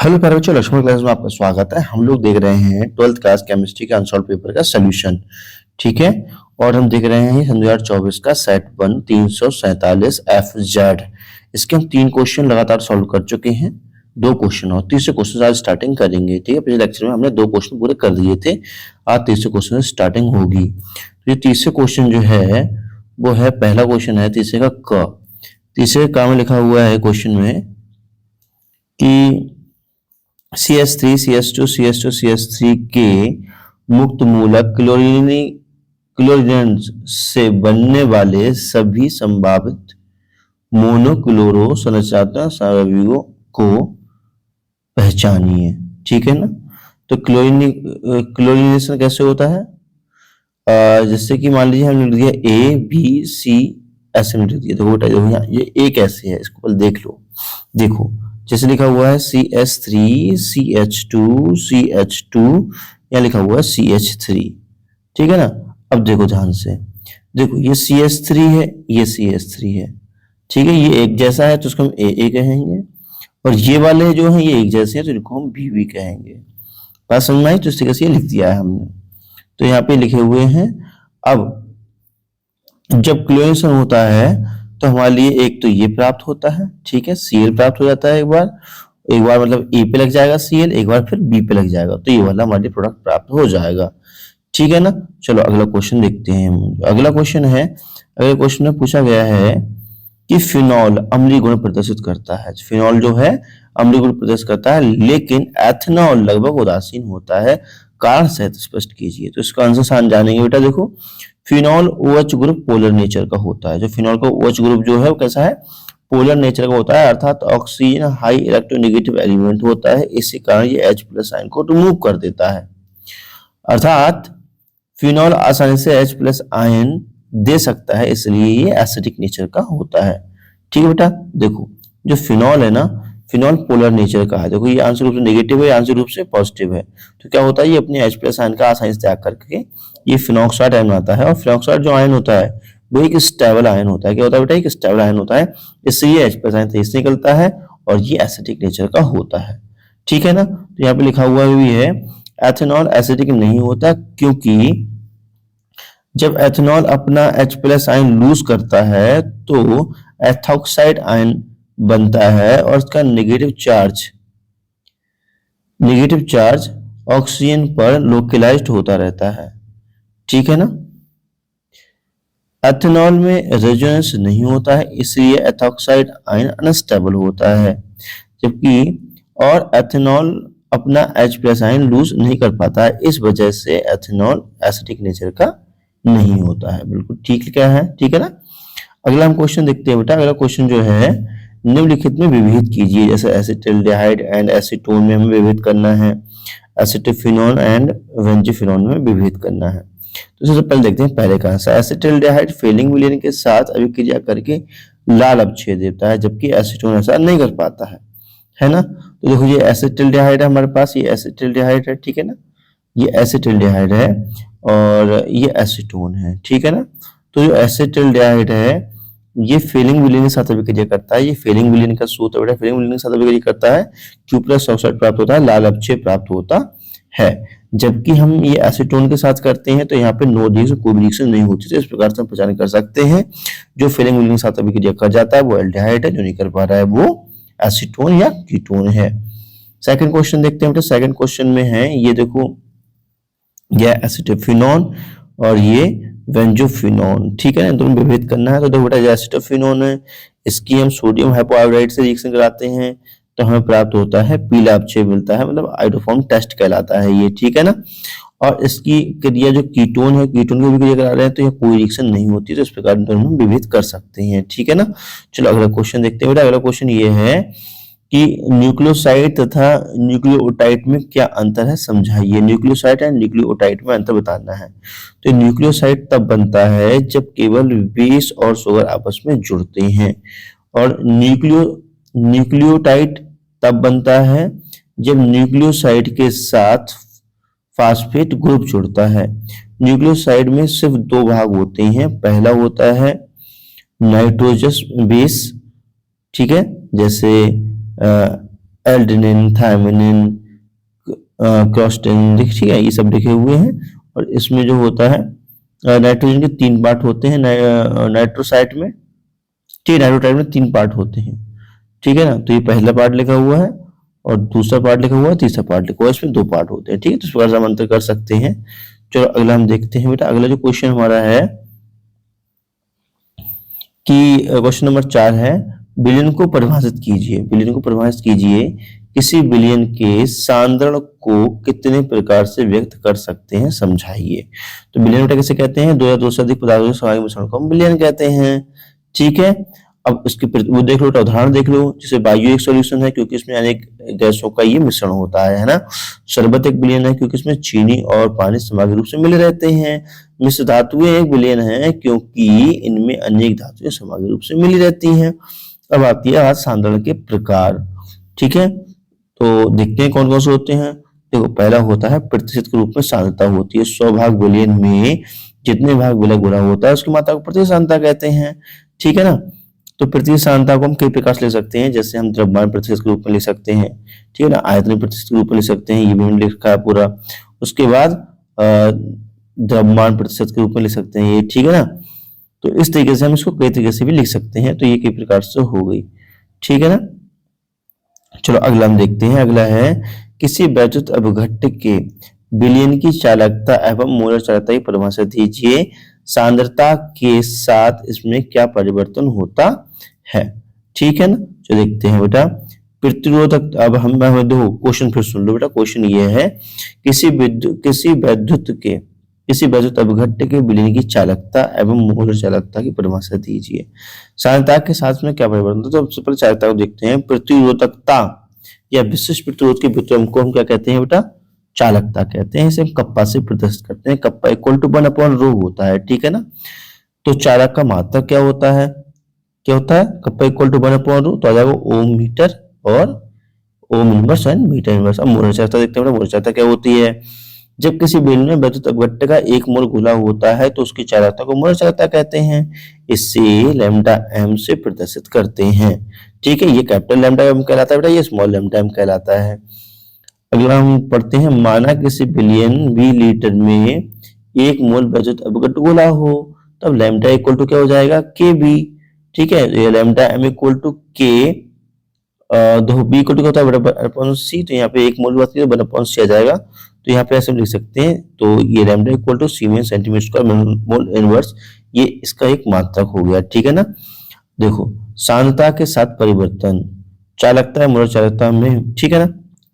Hello प्यारे बच्चों, Lakshman class में आपका स्वागत है। हम लोग देख रहे हैं 12th क्लास केमिस्ट्री का अनसॉल्व पेपर का सोल्यूशन। ठीक है, और हम देख रहे हैं 2024 का सेट 1 347 FZ। इसके हम 3 क्वेश्चन लगातार सॉल्व कर चुके हैं, 2 क्वेश्चन और तीसरे क्वेश्चन आज स्टार्टिंग करेंगे। ठीक है, पिछले लेक्चर में हमने 2 क्वेश्चन पूरे कर दिए थे, आज तीसरे क्वेश्चन से स्टार्टिंग होगी। तो ये तीसरे क्वेश्चन जो है वो है, पहला क्वेश्चन है तीसरे का क। तीसरे का में लिखा हुआ है क्वेश्चन में कि CH3, CH2, CH2, CH3 के मुक्त मूलक क्लोरीन से बनने वाले सभी संभावित मोनोक्लोरो संरचनात्मक सामग्रियों को पहचानिए। ठीक है ना। तो क्लोरीनेशन कैसे होता है? जैसे कि मान लीजिए हमने लिख दिया A, B, C, ऐसे में लिख दिया। तो बेटा देखो यहाँ ये A कैसे है, इसको पहले देख लो। देखो जैसे लिखा हुआ है CH3, CH2, CH2, यहाँ लिखा हुआ है CH3। ठीक है ना। अब देखो ध्यान से, देखो ये CH3 है, ये CH3 है। ठीक है, ये एक जैसा है तो उसको हम AA कहेंगे, और ये वाले जो हैं ये एक जैसे हैं तो इनको हम BB कहेंगे। बात समझ में आई? तो इस तरीके से ये लिख दिया है हमने। तो यहाँ पे लिखे हुए हैं। अब जब क्लोरीनेशन होता है तो हमारे लिए एक तो ये प्राप्त होता है, ठीक है, Cl प्राप्त हो जाता है। एक बार मतलब A पे लग जाएगा Cl, एक बार फिर B पे लग जाएगा, तो ये वाला हमारे प्रोडक्ट प्राप्त हो जाएगा। ठीक है ना। चलो अगला क्वेश्चन देखते हैं। अगला क्वेश्चन में पूछा गया है कि फिनॉल अम्लीय गुण प्रदर्शित करता है। फिनॉल जो है अम्लीय गुण प्रदर्शित करता है, लेकिन एथेनॉल लगभग उदासीन होता है, कारण सहित स्पष्ट कीजिए। तो इसका आंसर जानेंगे बेटा। देखो phenol OH group polar nature का होता है। जो फिनॉल का OH ग्रुप जो है वो कैसा है? पोलर नेचर का होता है, अर्थात ऑक्सीजन हाई इलेक्ट्रोनेगेटिव एलिमेंट होता है। इसी कारण ये H+ आयन को रिमूव कर देता है, अर्थात फिनॉल आसानी से H+ आयन दे सकता है, इसलिए ये एसिडिक नेचर का होता है। ठीक है बेटा। देखो जो फिनॉल है ना, फिनॉल पोलर नेचर का है। देखो ये आंसर रूप से नेगेटिव है, आंसर रूप से पॉजिटिव है। तो क्या होता है, ये अपने H+ आयन का आसानी से त्याग करके ये फिनॉक्साइड आयन आता है, और फिनॉक्साइड जो आयन होता है वो एक स्टेबल आयन होता है। क्या होता है बेटा? एक स्टेबल आयन होता है, इससे ये H+ आयन तेज से निकलता है और ये एसिडिक नेचर का होता है। ठीक है ना। तो यहाँ पे लिखा हुआ भी है एथेनॉल एसिडिक नहीं होता, क्योंकि जब एथेनॉल अपना H+ आयन लूज करता है तो एथॉक्साइड आयन बनता है, और इसका नेगेटिव चार्ज ऑक्सीजन पर लोकलाइज्ड होता रहता है। ठीक है ना। एथेनॉल में रेजोनेंस नहीं होता है, इसलिए एथॉक्साइड आयन अनस्टेबल होता है, और एथेनॉल अपना H+ आयन लूज नहीं कर पाता है, इस वजह से एथेनॉल एसिडिक नेचर का नहीं होता है। बिल्कुल ठीक क्या है। ठीक है ना। अगला हम क्वेश्चन देखते हैं बेटा। अगला क्वेश्चन जो है, निम्नलिखित में विभेद कीजिए। जैसे एसिटिल्डिहाइड एंड एसीटोन में हमें विभेद करना है, एसिटिफिनोन एंड वेंजिफिनोन में विभेद करना है। तो सबसे पहले देखते हैं पहले का आंसर। एसिटिल्डिहाइड फेलिंग विलेन के साथ अभिक्रिया करके लाल अवक्षय देता है, जबकि एसीटोन ऐसा नहीं कर पाता है ना। तो देखो ये एसिटिल्डिहाइड है हमारे पास, ये एसिटिल्डिहाइड है। ठीक है ना, ये एसिटिल्डिहाइड है और ये एसीटोन है। ठीक है ना। तो जो एसिटिल्डिहाइड है ये फेलिंग विलेन के साथ अभिक्रिया करता है। ये फेलिंग विलेन का सूत्र बेटा, फेलिंग विलेन के साथ अभिक्रिया करता है, Q+ ऑक्साइड प्राप्त होता है, लाल अवक्षय प्राप्त होता है। जबकि हम ये एसीटोन के साथ करते हैं तो यहाँ पे नो रिएक्शन, कोई रिएक्शन नहीं होती। तो इस प्रकार से हम पहचान कर सकते हैं जो फेलिंग विलेन के साथ अभिक्रिया कर जाता है वो एल्डिहाइड है, जो नहीं कर पा रहा है वो एसीटोन या कीटोन है। सेकंड क्वेश्चन देखते हैं बेटा। सेकंड क्वेश्चन में है, ये देखो यह एसिटिफिनोन और ये वेंजोफिनोन। ठीक है ना, दोनों विभेद करना है। तो देखो बेटा एसिटिफिनोन है, इसकी हम सोडियम हाइपोआयोडाइड से रिएक्शन कराते हैं तो हमें प्राप्त होता है पीला अवक्षय मिलता है, मतलब आयोडोफॉर्म टेस्ट कहलाता है ये। ठीक है ना। और इसकी क्रिया जो कीटोन है, कीटोन की भी क्रिया करा रहे हैं तो यह कोई रिएक्शन नहीं होती, तो इस प्रकार दोनों हम विभेद कर सकते हैं। ठीक है ना। चलो अगला क्वेश्चन देखते हैं बेटा। अगला क्वेश्चन ये है कि न्यूक्लियोसाइड तथा न्यूक्लियोटाइड में क्या अंतर है, समझाइए। न्यूक्लियोसाइड एंड न्यूक्लियोटाइड में अंतर बताना है। तो न्यूक्लियोसाइड तब बनता है जब केवल बेस और शुगर आपस में जुड़ते हैं, और न्यूक्लियोटाइड तब बनता है जब न्यूक्लियोसाइड के साथ फास्फेट ग्रुप जुड़ता है। न्यूक्लियोसाइड में सिर्फ 2 भाग होते हैं। पहला होता है नाइट्रोजस बेस, ठीक है, जैसे एल्डेनिन, थायमिन, क्रोस्टेन, ठीक है, ये सब लिखे हुए हैं। और इसमें जो होता है नाइट्रोजन के 3 पार्ट होते हैं नाइट्रोसाइट में, ठीक, नाइट्रोटाइट में 3 पार्ट होते हैं, ठीक है ना। तो ये पहला पार्ट लिखा हुआ है और दूसरा पार्ट लिखा हुआ है, तीसरा पार्ट लिखा हुआ है, इसमें 2 पार्ट होते हैं, ठीक है। तो इस प्रकार से हम अंतर कर सकते हैं। चलो अगला हम देखते हैं बेटा। अगला जो क्वेश्चन हमारा है कि क्वेश्चन नंबर 4 है, बिलियन को परिभाषित कीजिए। बिलियन को परिभाषित कीजिए। किसी बिलियन के सांद्रण को कितने प्रकार से व्यक्त कर सकते हैं, समझाइए। तो बिलियन बेटा किसे कहते हैं? 2 या 2 से अधिक पदार्थों के स्वाभाविक मिश्रण को हम बिलियन कहते हैं, ठीक है। अब इसकी वो देख लो, उदाहरण देख लो। जैसे वायु एक सॉल्यूशन है क्योंकि इसमें अनेक गैसों का ये मिश्रण होता है ना। शरबत एक बिलियन है क्योंकि इसमें चीनी और पानी समान रूप से मिले रहते हैं। मिश्र धातुएं एक बिलियन है क्योंकि इनमें अनेक धातुएं समान रूप से मिली रहती हैं। अब आती है आज सांद्रण के प्रकार, ठीक है। तो देखते हैं कौन कौन से होते हैं। देखो, पहला होता है प्रतिशत के रूप में सांद्रता होती है। 100 भाग बिलियन में जितने भाग विलय गुणा होता है उसकी मात्रा को प्रतिशत सांद्रता कहते हैं, ठीक है ना। तो प्रतिशत सांद्रता को हम कई प्रकार से लिख सकते हैं। जैसे हम द्रव्यमान प्रतिशत के रूप में लिख सकते हैं, ठीक है ना। आयतन प्रतिशत के रूप में लिख सकते हैं, ये भी हमने लिखा है पूरा। उसके बाद द्रव्यमान प्रतिशत के रूप में लिख सकते हैं, ये, ठीक है ना। तो इस तरीके से हम इसको कई तरीके से भी लिख सकते हैं। तो ये कई प्रकार से हो गई, ठीक है ना। चलो अगला हम देखते हैं। अगला है, किसी वैद्युत अपघट्य के बिलियन की चालकता एवं मोलर चालकता की परिभाषा दीजिए। सांद्रता के साथ इसमें क्या परिवर्तन होता है, ठीक है ना। जो देखते हैं बेटा, प्रतिरोधक। अब हम देखो क्वेश्चन फिर सुन लो बेटा। क्वेश्चन ये है, किसी वैद्युत अपघट्य के बिलियन की चालकता एवं मोलर चालकता की परिभाषा दीजिए। सांद्रता के साथ में क्या परिवर्तन होता है? तो सबसे पहले चालकता को देखते हैं। प्रतिरोधकता या विशिष्ट प्रतिरोध के वितरण को हम क्या कहते हैं बेटा? चालकता कहते हैं। इसे हम कप्पा से प्रदर्शित करते हैं। कप्पा इक्वल टू 1/ρ होता है, ठीक है ना। तो चालक का मात्रक क्या होता है? क्या होता है? कप्पा इक्वल टू 1/ρ, तो आ जाएगा ओम मीटर और ohm inverse and metre inverse. अब मोलर चालकता देखते हैं। मोलर चालकता क्या होती है? जब किसी बिलियन में वैद्युत अपघट्य का 1 मोल घुला होता है तो उसकी चालकता को मोलर चालकता कहते हैं। इसे लैम्डा एम से प्रदर्शित करते हैं, ठीक है। ये कैपिटल लैम्डा एम कहलाता है बेटा, ये स्मॉल लैम्डा एम कहलाता है। अगला हम पढ़ते हैं, माना किसी बिलियन बी लीटर में 1 मोल वैद्युत अपघट्य घुला हो, तब लैम्डा इक्वल टू क्या हो जाएगा? के बी, ठीक है। ये लैम्डा एम इक्वल टू के, दो बी इक्वल टू क्या होता है? 1/c। तो यहाँ पे 1 मोल की बात करें तो 1/c आ जाएगा। तो यहाँ पे ऐसे हम लिख सकते हैं। तो ये lambda equal to siemens centimetre square mole inverse, ये इसका एक मात्रक हो गया, ठीक है ना। देखो, सांद्रता के साथ परिवर्तन, चालकता है मोलर चालकता में, ठीक है ना।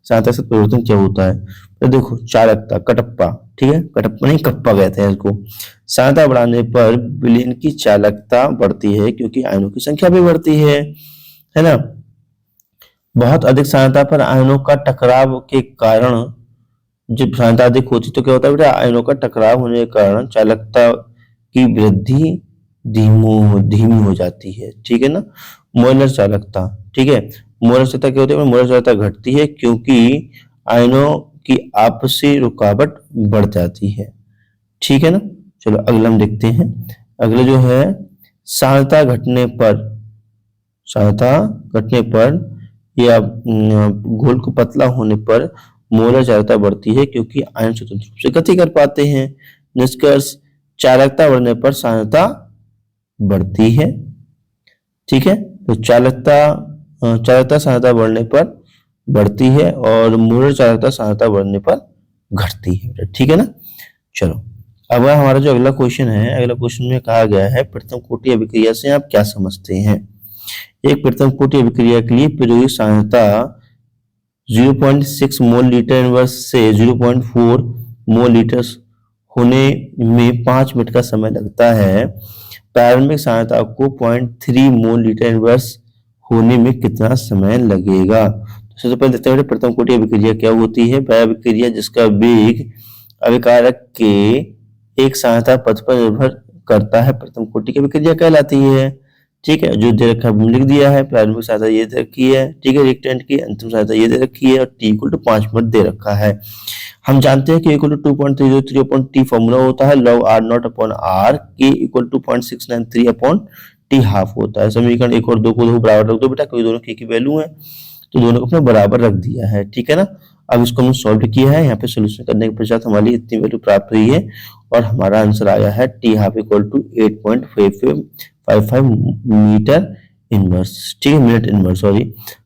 सांद्रता के साथ परिवर्तन क्या होता है? तो देखो, चालकता कटप्पा, ठीक है, कटप्पा नहीं कप्पा कहते हैं इसको। सांद्रता बढ़ाने पर बिलियन की चालकता बढ़ती है क्योंकि आयनों की संख्या भी बढ़ती है ना। बहुत अधिक सांद्रता पर आयनों का टकराव के कारण, जब सांद्रता अधिक होती तो क्या होता है बेटा? आयनों का टकराव होने के कारण चालकता की वृद्धि धीमी हो जाती है, ठीक है ना। मोलर चालकता, ठीक है। मोलर चालकता क्या होती है? मोलर चालकता घटती है क्योंकि आयनों की आपसी रुकावट बढ़ जाती है, ठीक है ना। चलो अगला हम देखते हैं। अगला जो है, सांद्रता घटने पर या घोल को पतला होने पर मोलर चालकता बढ़ती है क्योंकि आयन स्वतंत्र रूप से गति कर पाते हैं। निष्कर्ष, चालकता बढ़ने पर सांद्रता बढ़ती है, ठीक है। तो चालकता सांद्रता बढ़ने पर बढ़ती है और मोलर चालकता सांद्रता बढ़ने पर घटती है, ठीक है ना। चलो अब हमारा जो अगला क्वेश्चन है, अगला क्वेश्चन में कहा गया है, प्रथम कोटि अभिक्रिया से आप क्या समझते हैं? एक प्रथम कोटि अभिक्रिया के लिए प्रायोगिक सांद्रता 0.6 मोल लीटर इनवर्स से 0.4 मोल लीटर होने में 5 मिनट का समय लगता है। प्रारंभिक सांद्रता को 0.3 मोल लीटर इनवर्स होने में कितना समय लगेगा? तो सबसे पहले देखते हैं प्रथम कोटि अभिक्रिया क्या होती है। वह अभिक्रिया जिसका वेग अभिकारक के एक सांद्रता पथ पर निर्भर करता है, प्रथम कोटि की अभिक्रिया कहलाती है, ठीक है। जो दे रखा है लिख दिया है। प्रारंभिक सांद्रता ये दे रखी है, ठीक है, रिएक्टेंट की। अंतिम सांद्रता ये दे रखी है और टी इक्वल टू 5 मिनट दे रखा है। हम जानते हैं कि equal to 2.303 upon T formula होता है, log r naught upon r, के equal to 0.693 upon T half होता है। समीकरण 1 और 2 को बराबर रख दो बेटा, क्योंकि दोनों के की वैल्यू है। तो दोनों को अपने बराबर रख दिया है, ठीक है ना। अब इसको हमने सॉल्व किया है, यहाँ पे सोल्यूशन करने के पश्चात हमारी इतनी वैल्यू प्राप्त हुई है और हमारा आंसर आया है T half equal to 8.55 metre inverse, ठीक है, मिनट इनवर्स, सॉरी।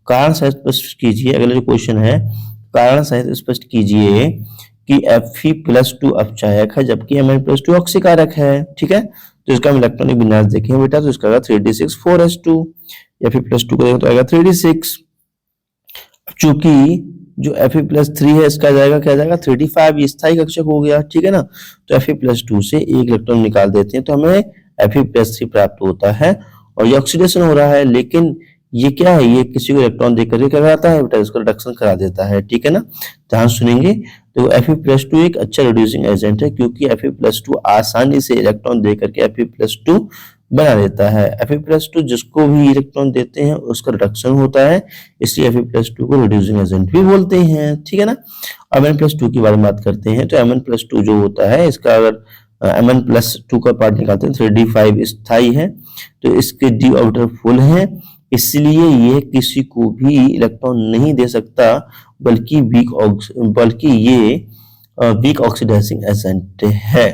कारण सहित स्पष्ट कीजिए, अगला जो क्वेश्चन है, कारण सहित स्पष्ट कीजिए कि Fe+2 अपचायक है जबकि Mn+2 ऑक्सीकारक है, ठीक है। तो इसका हम इलेक्ट्रॉनिक विन्यास देखें बेटा, तो इसका 3d6 4s2, Fe+2 को देखें तो आएगा 3d6। चूंकि जो Fe+3 है इसका जाएगा क्या जाएगा 3d5, ये स्थायी कक्षक हो गया, ठीक है ना। तो Fe+2 से एक इलेक्ट्रॉन निकाल देते हैं तो हमें Fe+3 प्राप्त होता है और ये ऑक्सीडेशन हो रहा है, लेकिन ये क्या है, ये किसी को इलेक्ट्रॉन देकर करके क्या कराता है बेटा, इसको रिडक्शन करा देता है, ठीक है ना। ध्यान सुनेंगे, तो Fe+2 एक अच्छा रिड्यूसिंग एजेंट है क्योंकि Fe+2 आसानी से इलेक्ट्रॉन दे करके Fe+2 बना देता है। Fe+2 जिसको भी इलेक्ट्रॉन देते हैं उसका रिडक्शन होता है, इसलिए Fe+2 को रिड्यूसिंग एजेंट भी बोलते हैं, ठीक है ना। अब Mn+2 की बारे में बात करते हैं, तो Mn+2 जो होता है, इसका अगर Mn+2 का पार्ट निकालते हैं 3d5 स्थायी है, तो इसके d ऑर्बिटल फुल है, इसलिए ये किसी को भी इलेक्ट्रॉन नहीं दे सकता, बल्कि ये वीक ऑक्सीडाइजिंग एजेंट है,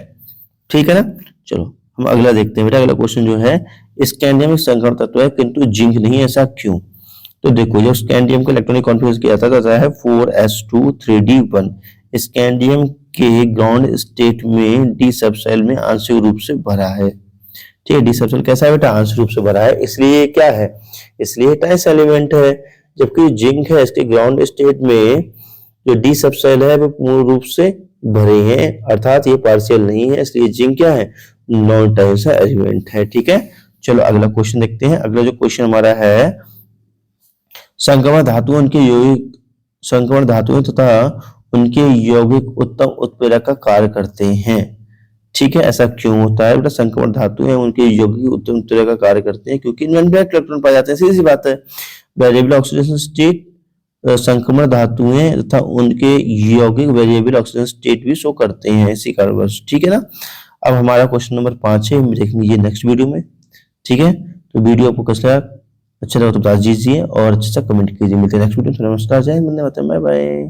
ठीक है ना। चलो हम अगला देखते हैं बेटा, अगला क्वेश्चन जो है, स्कैंडियम एक संकरण तत्व है किंतु जिंक नहीं, ऐसा क्यों। तो देखो, जब स्कैंडियम का इलेक्ट्रॉनिक कॉन्फ़िगरेशन किया था तो है 4s2 3d1। स्कैंडियम के ग्राउंड स्टेट में डी सबसेल में आंशिक रूप से भरा है, ठीक है। डी सबसेल कैसा है बेटा, आंशिक रूप से भरा है, इसलिए क्या है, इसलिए ट्रांस एलिमेंट है। जबकि जिंक है, इसके ग्राउंड स्टेट में जो डी सबसेल है वो पूर्ण रूप से भरे हैं, अर्थात ये पार्शियल नहीं है, इसलिए जिंक क्या है, नॉन ट्रांस एलिमेंट है, ठीक है। चलो अगला क्वेश्चन देखते हैं। अगला जो क्वेश्चन हमारा है, संक्रमण धातुओं तथा उनके यौगिक उत्तम उत्प्रेरक का कार्य करते हैं, ठीक है। ऐसा क्यों होता है बेटा, संक्रमण धातु है उनके यौगिक उत्तम उत्प्रेरक का कार्य करते हैं क्योंकि इनमें अनब्रेक्ड इलेक्ट्रॉन पाए जाते हैं, सीधी सी बात है। वेरिएबल ऑक्सीडेशन स्टेट संक्रमण धातुएं तथा उनके यौगिक वेरिएबल ऑक्सीजन स्टेट भी शो करते हैं, इसी कारणवश, ठीक है ना। अब हमारा क्वेश्चन नंबर 5 है, हम देखेंगे ये नेक्स्ट वीडियो में, ठीक है। तो वीडियो आपको कैसा लगा, अच्छा लगा तो बता दीजिए और अच्छा सा कमेंट कीजिए। मिलते हैं नेक्स्ट वीडियो में, नमस्कार, जय हिंद, बाय बाय।